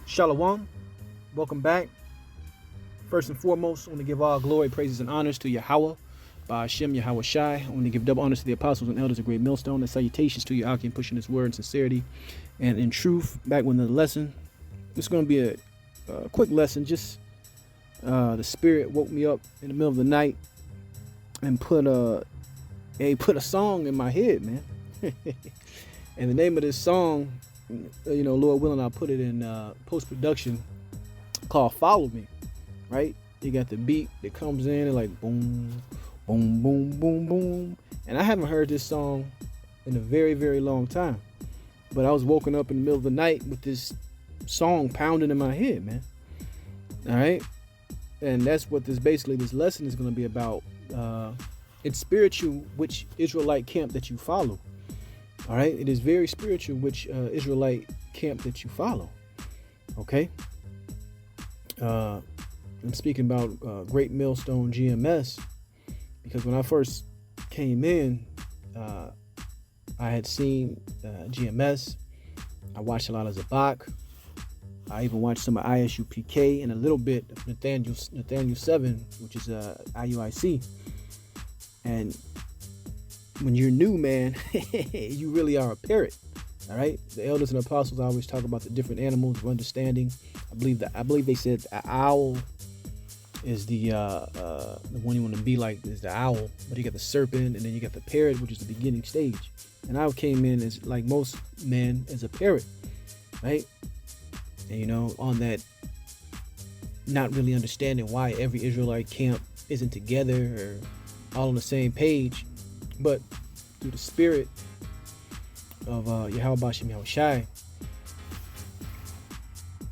Shalom. Welcome back. First and foremost, I want to give all glory, praises, and honors to Yahweh, by Hashem Yahweh Shai. I want to give double honors to the apostles and elders of Great Millstone, and salutations to Yaaki pushing his word in sincerity and in truth. Back with another lesson. This is going to be a quick lesson. Just the Spirit woke me up in the middle of the night and put a song in my head, man. And the name of this song, Lord willing, I'll put it in post production, called "Follow Me." Right? You got the beat that comes in and like boom, boom, boom, boom, boom. And I haven't heard this song in a very, very long time. But I was woken up in the middle of the night with this song pounding in my head, man. All right? And that's what this lesson is going to be about. It's spiritual, which Israelite camp that you follow. All right? It is very spiritual, which Israelite camp that you follow. Okay? I'm speaking about Great Millstone GMS because when I first came in, I had seen GMS. I watched a lot of Zabak. I even watched some of ISUPK and a little bit of Nathaniel 7, which is IUIC. And when you're new, man, you really are a parrot. All right. The elders and apostles always talk about the different animals of understanding. I believe they said the owl is the one you want to be like is the owl, but you got the serpent, and then you got the parrot, which is the beginning stage. And I came in as, like most men, as a parrot, right? And on that, not really understanding why every Israelite camp isn't together or all on the same page, but through the spirit of Yahweh Bashem Yahweh Shai,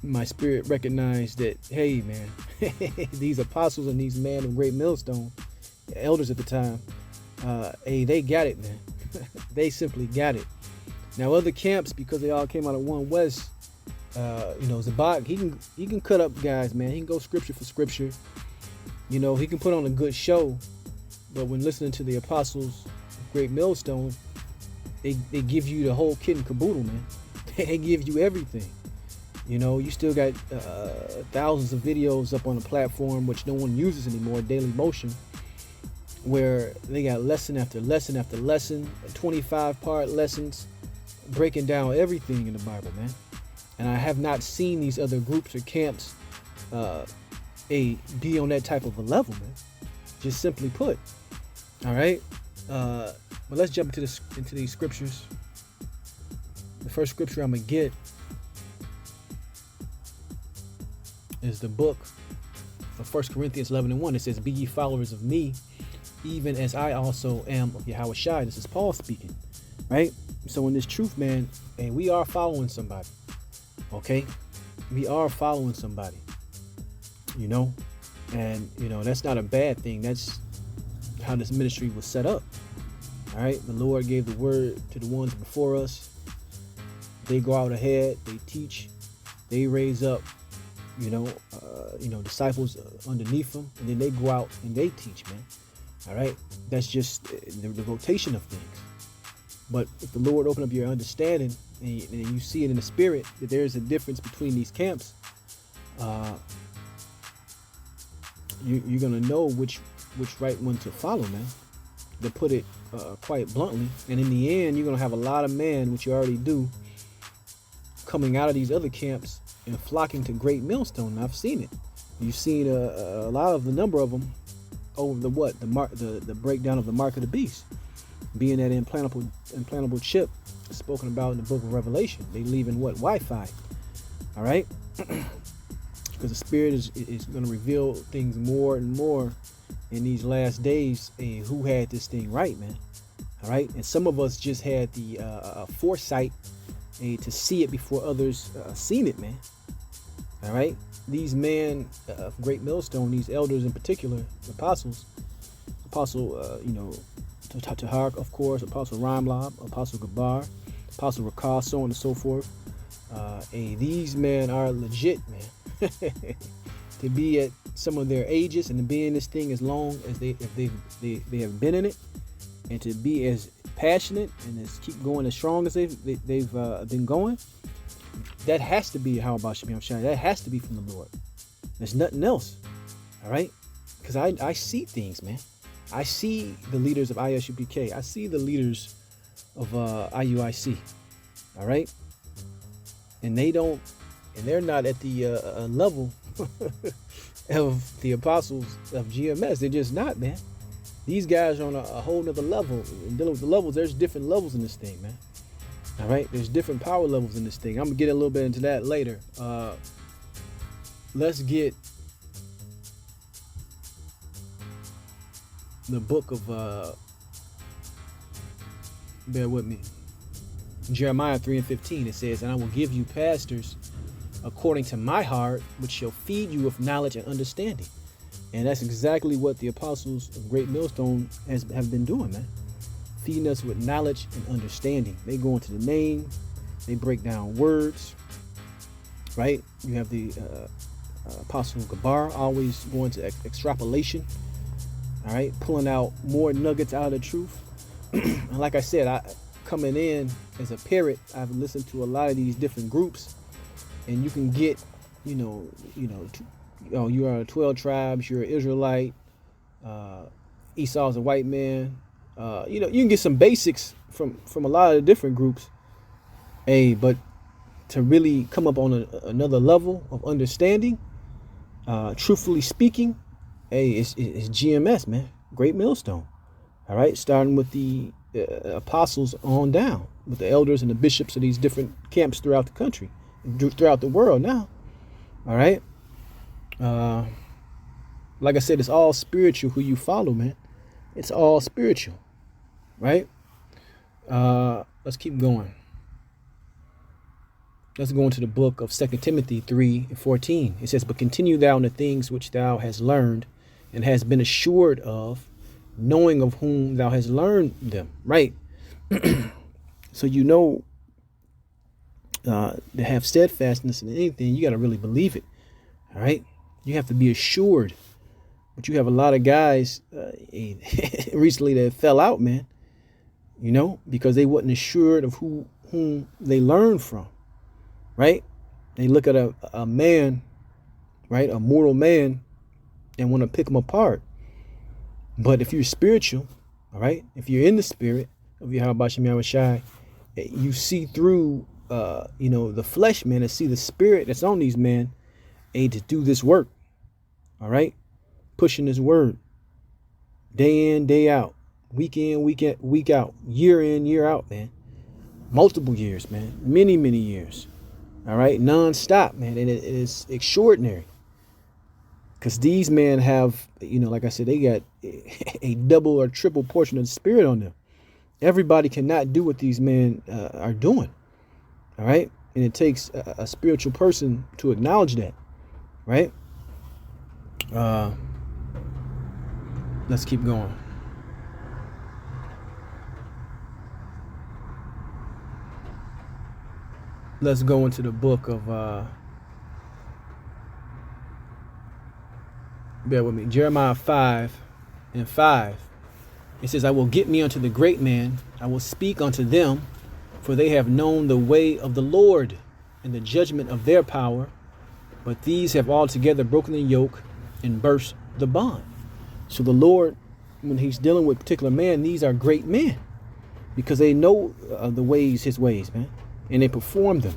my spirit recognized that, hey, man, these apostles and these men of Great Millstone, elders at the time, hey, they got it, man. They simply got it. Now, other camps, because they all came out of One West, Zabak, he can cut up guys, man. He can go scripture for scripture. He can put on a good show. But when listening to the apostles of Great Millstone, they give you the whole kit and caboodle, man. They give you everything. You still got thousands of videos up on the platform, which no one uses anymore, Daily Motion, where they got lesson after lesson after lesson, 25-part lessons, breaking down everything in the Bible, man. And I have not seen these other groups or camps be on that type of a level, man. Just simply put. All right? But let's jump into these scriptures. The first scripture I'm going to get is the book of 1 Corinthians 11:1. It says, "Be ye followers of me, even as I also am of Yahweh Shai." This is Paul speaking, right? So in this truth, man, and we are following somebody, okay? We are following somebody, and that's not a bad thing. That's how this ministry was set up. All right, the Lord gave the word to the ones before us. They go out ahead, they teach, they raise up disciples underneath them, and then they go out and they teach, man. All right, that's just the rotation of things. But if the Lord open up your understanding and you see it in the spirit that there's a difference between these camps, you're gonna know which right one to follow, man. To put it quite bluntly, and in the end, you're gonna have a lot of men, which you already do, coming out of these other camps and flocking to Great Millstone. I've seen it. You've seen a lot of the number of them over the breakdown of the mark of the beast, being that implantable chip spoken about in the book of Revelation. They leave in Wi-Fi. All right, because the Spirit is going to reveal things more and more in these last days. And who had this thing right, man? All right, and some of us just had the foresight to see it before others seen it, man. All right, these men of Great Millstone, these elders in particular, the apostles, Apostle Tahar, of course, Apostle Ramlab, Apostle Gabar, Apostle Rakah, so on and so forth. These men are legit, man. To be at some of their ages and to be in this thing as long as they have been in it, and to be as passionate and as keep going as strong as they've been going, that has to be how about Shem Shai. That has to be from the Lord. There's nothing else. All right? Because I see things, man. I see the leaders of ISUPK. I see the leaders of IUIC. All right? And they're not at the level of the apostles of GMS. They're just not, man. These guys are on a whole nother level. And dealing with the levels, there's different levels in this thing, man. All right? There's different power levels in this thing. I'm going to get a little bit into that later. Let's get the book of, bear with me, Jeremiah 3:15. It says, and I will give you pastors according to my heart, which shall feed you with knowledge and understanding. And that's exactly what the apostles of Great Millstone have been doing, man. Feeding us with knowledge and understanding. They go into the name, they break down words, right? You have the Apostle Gabar always going to extrapolation, all right, pulling out more nuggets out of the truth. And like I said, coming in as a parrot, I've listened to a lot of these different groups, and you can get, you are 12 tribes, you're an Israelite, Esau's a white man. You can get some basics from a lot of the different groups. But to really come up on another level of understanding, truthfully speaking, it's GMS, man. Great Millstone. All right, starting with the apostles on down, with the elders and the bishops of these different camps throughout the country, throughout the world now. All right. Like I said, it's all spiritual who you follow, man. It's all spiritual, right? Let's keep going. Let's go into the book of 2 Timothy 3:14. It says, but continue thou in the things which thou hast learned and hast been assured of, knowing of whom thou hast learned them, right? So to have steadfastness in anything, you got to really believe it, all right? You have to be assured. But you have a lot of guys recently that fell out, man, because they wasn't assured of whom they learned from, right? They look at a man, right, a mortal man, and want to pick him apart. But if you're spiritual, all right, if you're in the spirit of Yahweh Shem Yahushai, you see through, the flesh, man, and see the spirit that's on these men, to do this work, all right? Pushing this word day in, day out, week in, week out, year in, year out, man. Multiple years, man. Many, many years. All right. Non-stop, man. And it is extraordinary. Because these men have, like I said, they got a double or triple portion of the spirit on them. Everybody cannot do what these men are doing. All right. And it takes a spiritual person to acknowledge that. Right. Let's keep going. Let's go into the book of, bear with me, Jeremiah 5:5. It says, I will get me unto the great man. I will speak unto them, for they have known the way of the Lord and the judgment of their power. But these have altogether broken the yoke and burst the bond. So the Lord, when he's dealing with particular man, these are great men because they know the ways, his ways, man, and they perform them.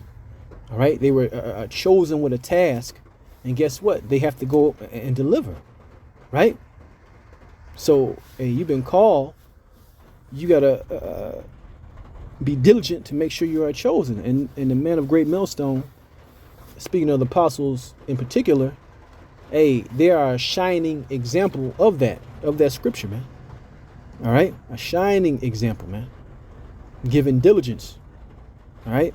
All right. They were chosen with a task, and guess what? They have to go and deliver. Right. So you've been called. You got to be diligent to make sure you are chosen. And the man of Great Millstone, speaking of the apostles in particular, they are a shining example of that scripture, man. All right. A shining example, man. Given diligence. All right.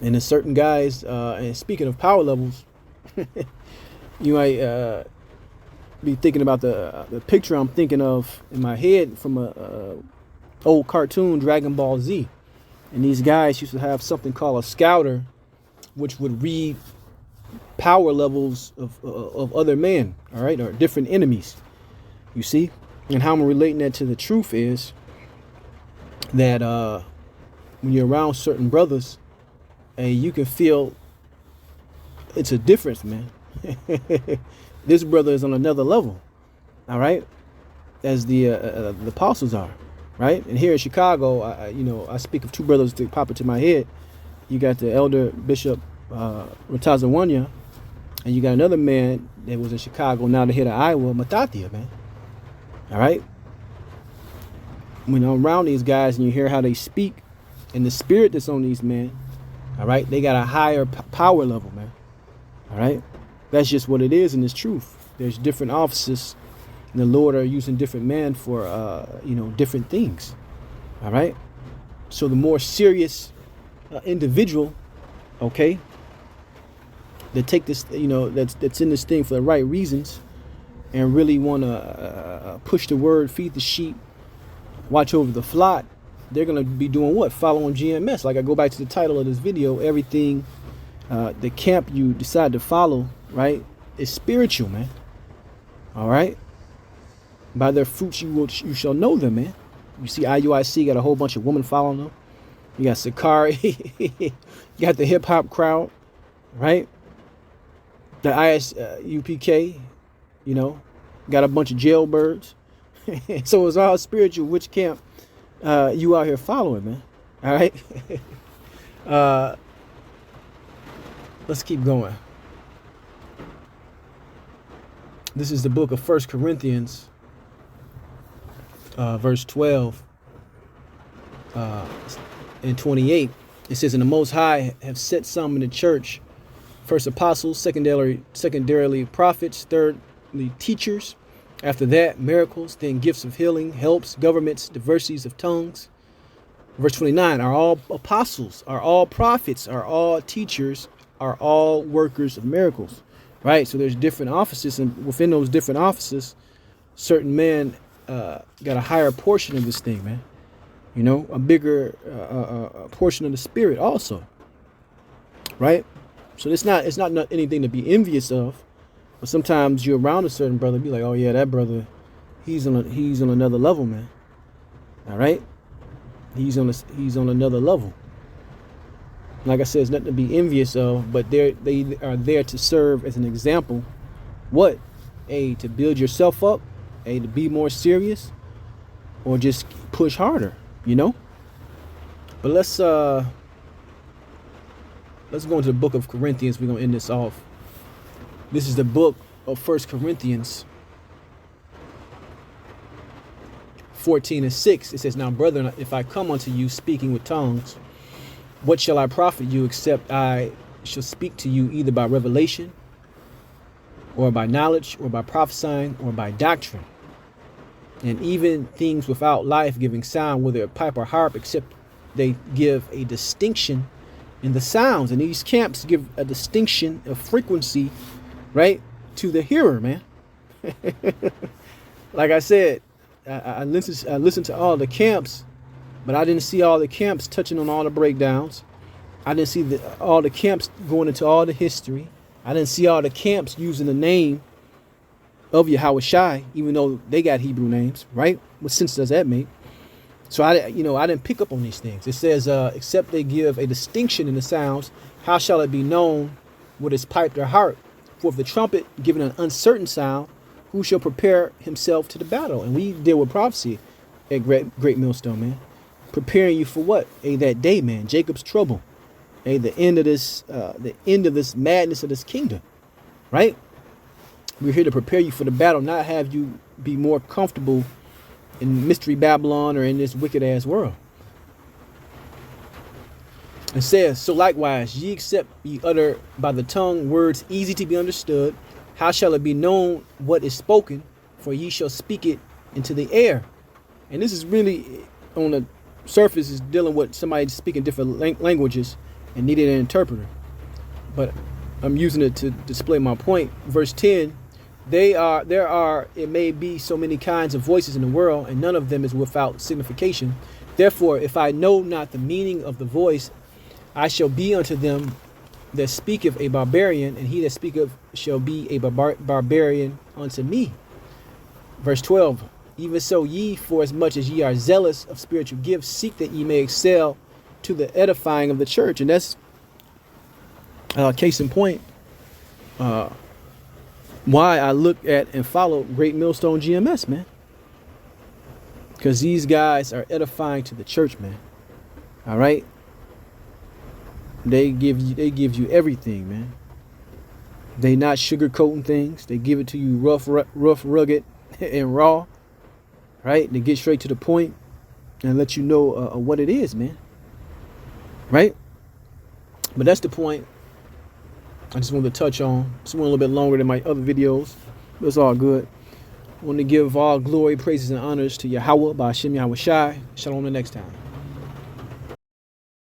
And there's certain guys, and speaking of power levels, you might be thinking about the picture I'm thinking of in my head from a old cartoon, Dragon Ball Z. And these guys used to have something called a scouter, which would read power levels of other men, all right, or different enemies, you see. And how I'm relating that to the truth is that when you're around certain brothers, and you can feel it's a difference, man. This brother is on another level, all right, as the apostles are, right? And here in Chicago, I speak of two brothers that pop into my head. You got the elder Bishop Ratazawanya, and you got another man that was in Chicago, now the head of Iowa, Mathathia, man. All right? When I'm around these guys and you hear how they speak and the spirit that's on these men, all right, they got a higher power level, man. All right? That's just what it is, and it's truth. There's different offices, and the Lord are using different men for, different things. All right? So the more serious individual, okay, that take this, that's in this thing for the right reasons and really want to push the word, feed the sheep, watch over the flock, they're going to be doing what? Following GMS. Like I go back to the title of this video, everything, the camp you decide to follow, right, is spiritual, man. All right? By their fruits you shall know them, man. You see IUIC got a whole bunch of women following them. You got Sakari. You got the hip hop crowd, right? The ISUPK, got a bunch of jailbirds. So it's all spiritual. Which camp you out here following, man? All right. Let's keep going. This is the book of 1 Corinthians, verse 12 and 28. It says, "And the Most High have set some in the church, first apostles, secondarily prophets, thirdly teachers, after that miracles, then gifts of healing, helps, governments, diversities of tongues." Verse 29, are all apostles, are all prophets, are all teachers, are all workers of miracles, right? So there's different offices, and within those different offices, certain men got a higher portion of this thing, man. A bigger portion of the spirit also, right? So it's not anything to be envious of, but sometimes you're around a certain brother, be like, oh yeah, that brother, he's on another level, man. All right, he's on another level. Like I said, it's nothing to be envious of, but they are there to serve as an example. What? A, to build yourself up, A, to be more serious, or just push harder, But let's go into the book of Corinthians. We're gonna end this off. This is the book of 1 Corinthians 14:6. It says, "Now, brethren, if I come unto you speaking with tongues, what shall I profit you, except I shall speak to you either by revelation, or by knowledge, or by prophesying, or by doctrine? And even things without life giving sound, whether a pipe or harp, except they give a distinction in the sounds." And these camps give a distinction of frequency, right, to the hearer, man. Like I said, I listened to all the camps, but I didn't see all the camps touching on all the breakdowns. I didn't see all the camps going into all the history. I didn't see all the camps using the name of Yahweh Shai, even though they got Hebrew names, right? What sense does that make? So I didn't pick up on these things. It says, except they give a distinction in the sounds, how shall it be known what is piped or harp? For if the trumpet given an uncertain sound, who shall prepare himself to the battle? And we deal with prophecy at Great Millstone, man. Preparing you for what? That day, man. Jacob's trouble. The end of this madness of this kingdom, right? We're here to prepare you for the battle, not have you be more comfortable in Mystery Babylon or in this wicked ass world. It says, "So likewise, ye except ye utter by the tongue words easy to be understood, how shall it be known what is spoken? For ye shall speak it into the air." And this is really, on the surface, is dealing with somebody speaking different languages and needed an interpreter. But I'm using it to display my point. Verse 10, there are, it may be so many kinds of voices in the world, and none of them is without signification. Therefore, if I know not the meaning of the voice, I shall be unto them that speaketh a barbarian, and he that speaketh shall be a barbarian unto me. Verse 12, even so ye, for as much as ye are zealous of spiritual gifts, seek that ye may excel to the edifying of the church. And that's Case in point, why I look at and follow Great Millstone GMS, man. Because these guys are edifying to the church, man. All right. They give you everything, man. They not sugarcoating things. They give it to you rough, rugged, and raw. Right? They get straight to the point and let you know what it is, man. Right? But that's the point I just wanted to touch on. This one a little bit longer than my other videos, but it's all good. I want to give all glory, praises, and honors to Yahweh by Hashem Yahweh Shai. Shalom the next time.